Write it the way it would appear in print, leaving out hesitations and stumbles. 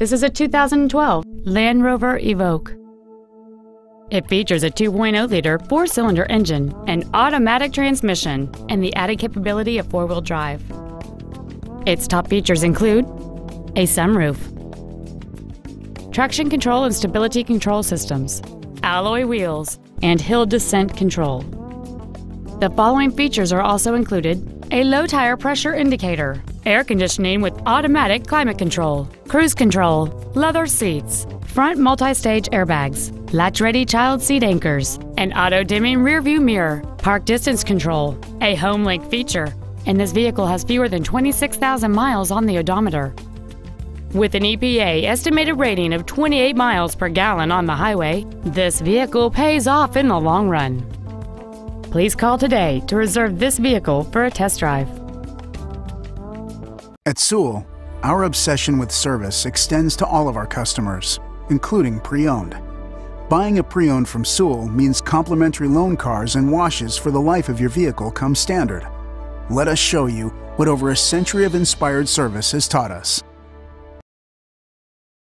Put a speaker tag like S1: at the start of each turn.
S1: This is a 2012 Land Rover Evoque. It features a 2.0-liter four-cylinder engine, an automatic transmission, and the added capability of four-wheel drive. Its top features include a sunroof, traction control and stability control systems, alloy wheels, and hill descent control. The following features are also included: a low tire pressure indicator, air conditioning with automatic climate control, cruise control, leather seats, front multi-stage airbags, latch-ready child seat anchors, an auto-dimming rearview mirror, park distance control, a HomeLink feature, and this vehicle has fewer than 26,000 miles on the odometer. With an EPA estimated rating of 28 miles per gallon on the highway, this vehicle pays off in the long run. Please call today to reserve this vehicle for a test drive.
S2: At Sewell, our obsession with service extends to all of our customers, including pre-owned. Buying a pre-owned from Sewell means complimentary loan cars and washes for the life of your vehicle come standard. Let us show you what over a century of inspired service has taught us.